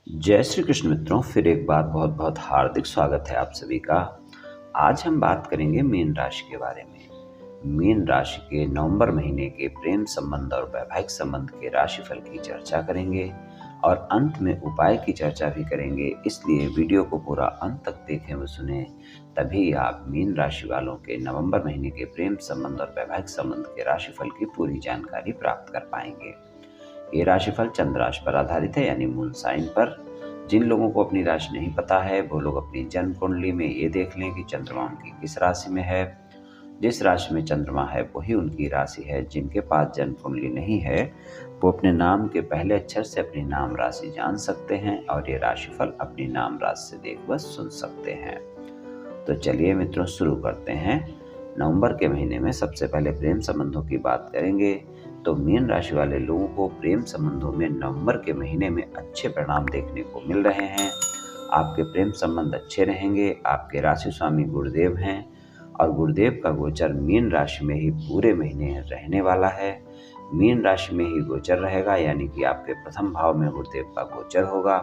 जय श्री कृष्ण मित्रों, फिर एक बार बहुत बहुत हार्दिक स्वागत है आप सभी का। आज हम बात करेंगे मीन राशि के बारे में। मीन राशि के नवंबर महीने के प्रेम संबंध और वैवाहिक संबंध के राशिफल की चर्चा करेंगे और अंत में उपाय की चर्चा भी करेंगे। इसलिए वीडियो को पूरा अंत तक देखें व सुने, तभी आप मीन राशि वालों के नवंबर महीने के प्रेम संबंध और वैवाहिक संबंध के राशिफल की पूरी जानकारी प्राप्त कर पाएंगे। ये राशिफल चंद्र राशि पर आधारित है, यानी मून साइन पर। जिन लोगों को अपनी राशि नहीं पता है वो लोग अपनी जन्म कुंडली में ये देख लें कि चंद्रमा उनकी किस राशि में है। जिस राशि में चंद्रमा है वही उनकी राशि है। जिनके पास जन्म कुंडली नहीं है वो अपने नाम के पहले अक्षर से अपनी नाम राशि जान सकते हैं और ये राशिफल अपनी नाम राशि से देख व सुन सकते हैं। तो चलिए मित्रों, शुरू करते हैं। नवंबर के महीने में सबसे पहले प्रेम संबंधों की बात करेंगे। तो मीन राशि वाले लोगों को प्रेम संबंधों में नवंबर के महीने में अच्छे परिणाम देखने को मिल रहे हैं। आपके प्रेम संबंध अच्छे रहेंगे। आपके राशि स्वामी गुरुदेव हैं और गुरुदेव का गोचर मीन राशि में ही पूरे महीने रहने वाला है। मीन राशि में ही गोचर रहेगा, यानी कि आपके प्रथम भाव में गुरुदेव का गोचर होगा।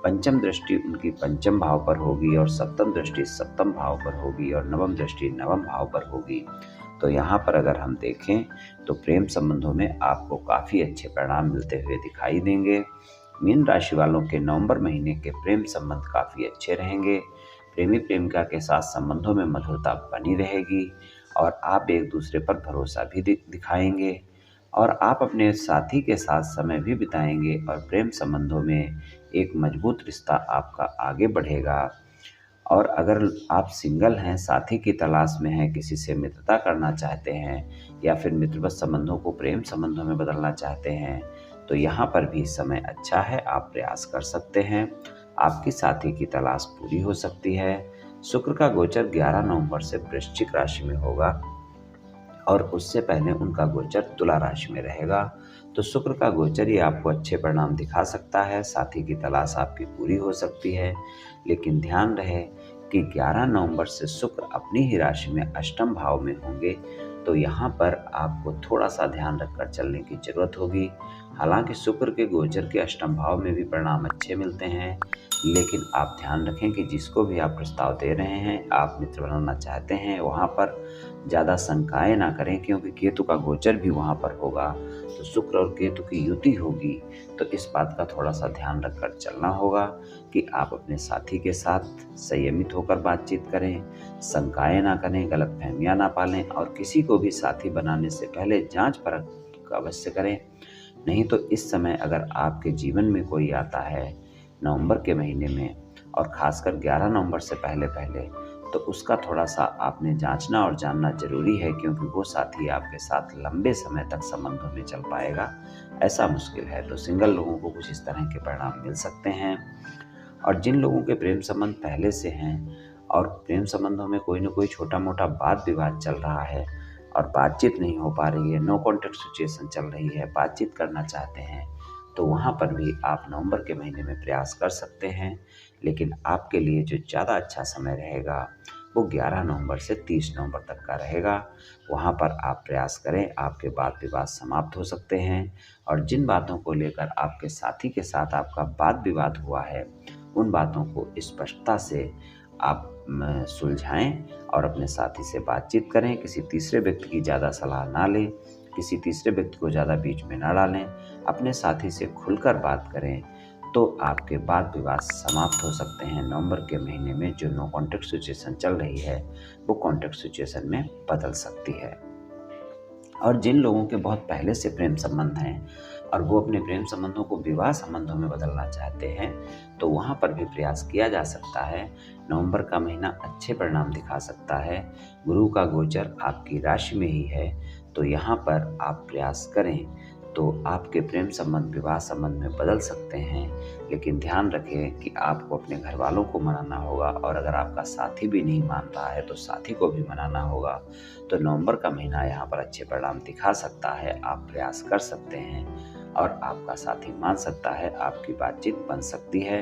पंचम दृष्टि उनकी पंचम भाव पर होगी और सप्तम दृष्टि सप्तम भाव पर होगी और नवम दृष्टि नवम भाव पर होगी। तो यहाँ पर अगर हम देखें तो प्रेम संबंधों में आपको काफ़ी अच्छे परिणाम मिलते हुए दिखाई देंगे। मीन राशि वालों के नवंबर महीने के प्रेम संबंध काफ़ी अच्छे रहेंगे। प्रेमी प्रेमिका के साथ संबंधों में मधुरता बनी रहेगी और आप एक दूसरे पर भरोसा भी दिखाएंगे और आप अपने साथी के साथ समय भी बिताएंगे और प्रेम संबंधों में एक मजबूत रिश्ता आपका आगे बढ़ेगा। और अगर आप सिंगल हैं, साथी की तलाश में हैं, किसी से मित्रता करना चाहते हैं या फिर मित्रवत संबंधों को प्रेम संबंधों में बदलना चाहते हैं, तो यहाँ पर भी समय अच्छा है, आप प्रयास कर सकते हैं। आपकी साथी की तलाश पूरी हो सकती है। शुक्र का गोचर 11 नवंबर से वृश्चिक राशि में होगा और उससे पहले उनका गोचर तुला राशि में रहेगा। तो शुक्र का गोचर ही आपको अच्छे परिणाम दिखा सकता है। साथी की तलाश आपकी पूरी हो सकती है, लेकिन ध्यान रहे कि 11 नवंबर से शुक्र अपनी ही राशि में अष्टम भाव में होंगे। तो यहाँ पर आपको थोड़ा सा ध्यान रखकर चलने की जरूरत होगी। हालांकि शुक्र के गोचर के अष्टम भाव में भी परिणाम अच्छे मिलते हैं, लेकिन आप ध्यान रखें कि जिसको भी आप प्रस्ताव दे रहे हैं, आप मित्र बनाना चाहते हैं, वहाँ पर ज़्यादा शंकाएं ना करें, क्योंकि केतु का गोचर भी वहाँ पर होगा। तो शुक्र और केतु की युति होगी, तो इस बात का थोड़ा सा ध्यान रखकर चलना होगा कि आप अपने साथी के साथ संयमित होकर बातचीत करें, शंकाएं ना करें, गलतफहमियां ना पालें और किसी को भी साथी बनाने से पहले जांच परख अवश्य करें। नहीं तो इस समय अगर आपके जीवन में कोई आता है नवंबर के महीने में और खासकर 11 नवंबर से पहले पहले, तो उसका थोड़ा सा आपने जांचना और जानना जरूरी है, क्योंकि वो साथी आपके साथ लंबे समय तक संबंधों में चल पाएगा ऐसा मुश्किल है। तो सिंगल लोगों को कुछ इस तरह के परिणाम मिल सकते हैं। और जिन लोगों के प्रेम संबंध पहले से हैं और प्रेम संबंधों में कोई ना कोई छोटा मोटा वाद विवाद चल रहा है और बातचीत नहीं हो पा रही है, नो कॉन्टेक्ट सिचुएशन चल रही है, बातचीत करना चाहते हैं, तो वहाँ पर भी आप नवंबर के महीने में प्रयास कर सकते हैं। लेकिन आपके लिए जो ज़्यादा अच्छा समय रहेगा वो 11 नवंबर से 30 नवंबर तक का रहेगा। वहाँ पर आप प्रयास करें, आपके वाद विवाद समाप्त हो सकते हैं और जिन बातों को लेकर आपके साथी के साथ आपका वाद विवाद हुआ है, उन बातों को स्पष्टता से आप सुलझाएं और अपने साथी से बातचीत करें। किसी तीसरे व्यक्ति की ज़्यादा सलाह ना लें, किसी तीसरे व्यक्ति को ज़्यादा बीच में ना डालें, अपने साथी से खुलकर बात करें, तो आपके वाद विवाद समाप्त हो सकते हैं। नवंबर के महीने में जो नो कॉन्टेक्ट सिचुएशन चल रही है वो कॉन्टेक्ट सिचुएशन में बदल सकती है। और जिन लोगों के बहुत पहले से प्रेम संबंध हैं और वो अपने प्रेम संबंधों को विवाह संबंधों में बदलना चाहते हैं, तो वहाँ पर भी प्रयास किया जा सकता है। नवंबर का महीना अच्छे परिणाम दिखा सकता है। गुरु का गोचर आपकी राशि में ही है, तो यहाँ पर आप प्रयास करें तो आपके प्रेम संबंध विवाह संबंध में बदल सकते हैं। लेकिन ध्यान रखें कि आपको अपने घर वालों को मनाना होगा और अगर आपका साथी भी नहीं मान रहा है तो साथी को भी मनाना होगा। तो नवंबर का महीना यहाँ पर अच्छे परिणाम दिखा सकता है। आप प्रयास कर सकते हैं और आपका साथी मान सकता है, आपकी बातचीत बन सकती है।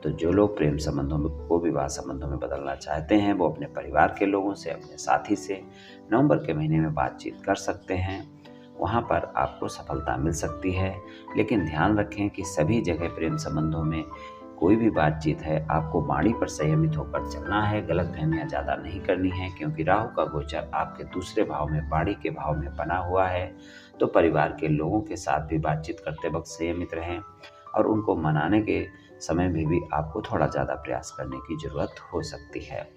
तो जो लोग प्रेम संबंधों को विवाह संबंधों में बदलना चाहते हैं वो अपने परिवार के लोगों से, अपने साथी से नवंबर के महीने में बातचीत कर सकते हैं। वहाँ पर आपको सफलता मिल सकती है। लेकिन ध्यान रखें कि सभी जगह प्रेम संबंधों में कोई भी बातचीत है आपको वाणी पर संयमित होकर चलना है, गलतफहमियां ज़्यादा नहीं करनी है, क्योंकि राहु का गोचर आपके दूसरे भाव में, वाणी के भाव में बना हुआ है। तो परिवार के लोगों के साथ भी बातचीत करते वक्त संयमित रहें और उनको मनाने के समय में भी आपको थोड़ा ज़्यादा प्रयास करने की ज़रूरत हो सकती है।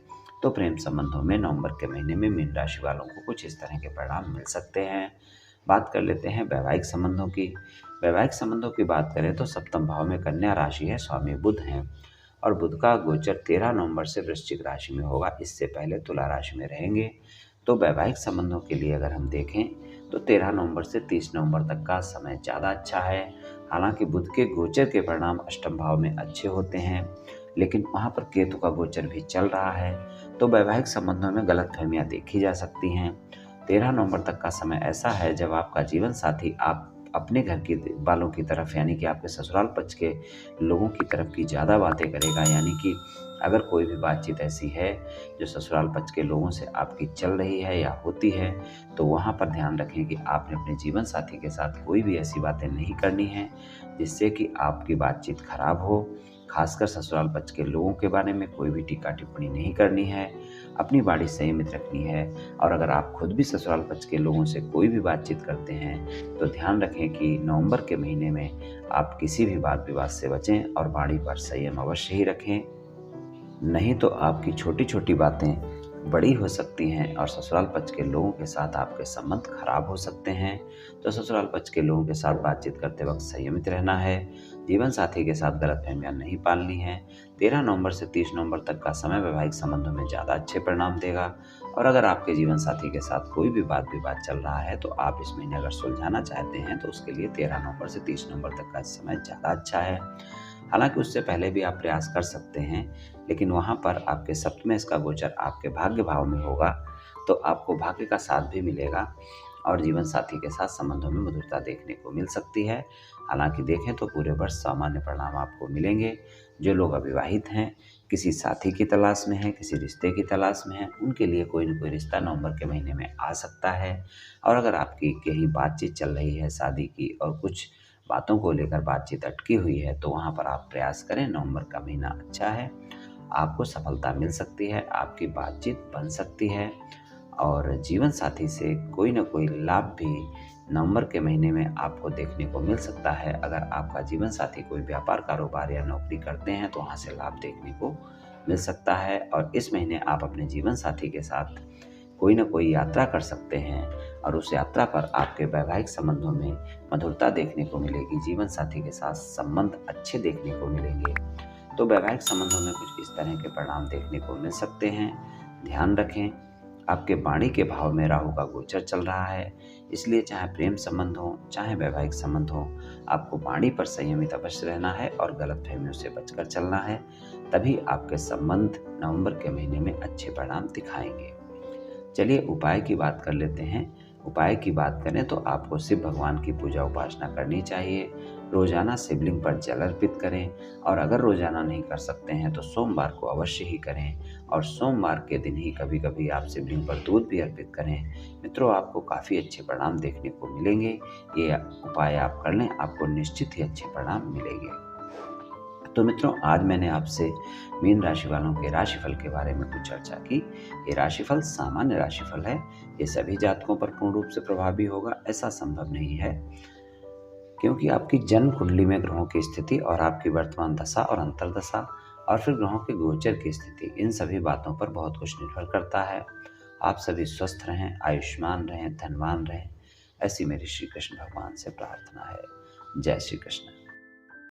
तो प्रेम संबंधों में नवंबर के महीने में मीन राशि वालों को कुछ इस तरह के परिणाम मिल सकते हैं। बात कर लेते हैं वैवाहिक संबंधों की। वैवाहिक संबंधों की बात करें तो सप्तम भाव में कन्या राशि है, स्वामी बुध हैं और बुध का गोचर 13 नवंबर से वृश्चिक राशि में होगा। इससे पहले तुला राशि में रहेंगे। तो वैवाहिक संबंधों के लिए अगर हम देखें तो 13 नवंबर से 30 नवंबर तक का समय ज़्यादा अच्छा है। हालांकि बुध के गोचर के परिणाम अष्टम भाव में अच्छे होते हैं, लेकिन वहाँ पर केतु का गोचर भी चल रहा है। तो वैवाहिक संबंधों में गलतफहमियां देखी जा सकती हैं। 13 नवंबर तक का समय ऐसा है जब आपका जीवन साथी आप अपने घर के वालों की तरफ, यानी कि आपके ससुराल पक्ष के लोगों की तरफ की ज़्यादा बातें करेगा। यानी कि अगर कोई भी बातचीत ऐसी है जो ससुराल पक्ष के लोगों से आपकी चल रही है या होती है, तो वहाँ पर ध्यान रखें कि आपने अपने जीवन साथी के साथ कोई भी ऐसी बातें नहीं करनी है जिससे कि आपकी बातचीत खराब हो। खासकर ससुराल पक्ष के लोगों के बारे में कोई भी टीका टिप्पणी नहीं करनी है, अपनी वाणी संयमित रखनी है। और अगर आप खुद भी ससुराल पक्ष के लोगों से कोई भी बातचीत करते हैं तो ध्यान रखें कि नवंबर के महीने में आप किसी भी वाद विवाद से बचें और वाणी पर संयम अवश्य ही रखें, नहीं तो आपकी छोटी छोटी बातें बड़ी हो सकती हैं और ससुराल पक्ष के लोगों के साथ आपके संबंध खराब हो सकते हैं। तो ससुराल पक्ष के लोगों के साथ बातचीत करते वक्त संयमित रहना है, जीवन साथी के साथ गलतफहमियां नहीं पालनी है। 13 नवंबर से 30 नवंबर तक का समय वैवाहिक संबंधों में ज़्यादा अच्छे परिणाम देगा। और अगर आपके जीवन साथी के साथ कोई भी वाद विवाद चल रहा है तो आप इस महीने अगर सुलझाना चाहते हैं तो उसके लिए 13 नवंबर से 30 नवंबर तक का समय ज़्यादा अच्छा है। हालांकि उससे पहले भी आप प्रयास कर सकते हैं, लेकिन वहाँ पर आपके सप्तमेश का गोचर आपके भाग्य भाव में होगा, तो आपको भाग्य का साथ भी मिलेगा और जीवन साथी के साथ संबंधों में मधुरता देखने को मिल सकती है। हालांकि देखें तो पूरे वर्ष सामान्य परिणाम आपको मिलेंगे। जो लोग अविवाहित हैं, किसी साथी की तलाश में हैं, किसी रिश्ते की तलाश में हैं, उनके लिए कोई न कोई रिश्ता नवंबर के महीने में आ सकता है। और अगर आपकी कहीं बातचीत चल रही है शादी की और कुछ बातों को लेकर बातचीत अटकी हुई है, तो वहाँ पर आप प्रयास करें। नवंबर का महीना अच्छा है, आपको सफलता मिल सकती है, आपकी बातचीत बन सकती है और जीवन साथी से कोई ना कोई लाभ भी नवंबर के महीने में आपको देखने को मिल सकता है। अगर आपका जीवन साथी कोई व्यापार, कारोबार या नौकरी करते हैं तो वहाँ से लाभ देखने को मिल सकता है। और इस महीने आप अपने जीवन साथी के साथ कोई ना कोई यात्रा कर सकते हैं और उस यात्रा पर आपके वैवाहिक संबंधों में मधुरता देखने को मिलेगी, जीवन साथी के साथ संबंध अच्छे देखने को मिलेंगे। तो वैवाहिक संबंधों में कुछ इस तरह के परिणाम देखने को मिल सकते हैं। ध्यान रखें, आपके वाणी के भाव में राहु का गोचर चल रहा है, इसलिए चाहे प्रेम संबंध हो चाहे वैवाहिक संबंध हो, आपको वाणी पर संयमित अवश्य रहना है और गलतफहमियों से बचकर चलना है। तभी आपके संबंध नवंबर के महीने में अच्छे परिणाम दिखाएंगे। चलिए उपाय की बात कर लेते हैं। उपाय की बात करें तो आपको शिव भगवान की पूजा उपासना करनी चाहिए। रोजाना शिवलिंग पर जल अर्पित करें और अगर रोजाना नहीं कर सकते हैं तो सोमवार को अवश्य ही करें और सोमवार के दिन ही कभी कभी आप शिवलिंग पर दूध भी अर्पित करें। मित्रों, आपको काफ़ी अच्छे परिणाम देखने को मिलेंगे। ये उपाय आप कर लें, आपको निश्चित ही अच्छे परिणाम मिलेंगे। तो मित्रों, आज मैंने आपसे मीन राशि वालों के राशिफल के बारे में कुछ चर्चा की। ये राशिफल सामान्य राशिफल है, ये सभी जातकों पर पूर्ण रूप से प्रभावी होगा ऐसा संभव नहीं है, क्योंकि आपकी जन्म कुंडली में ग्रहों की स्थिति और आपकी वर्तमान दशा और अंतर्दशा और फिर ग्रहों के गोचर की स्थिति, इन सभी बातों पर बहुत कुछ निर्भर करता है। आप सभी स्वस्थ रहें, आयुष्मान रहें, धनवान रहें, ऐसी मेरी श्री कृष्ण भगवान से प्रार्थना है। जय श्री कृष्ण।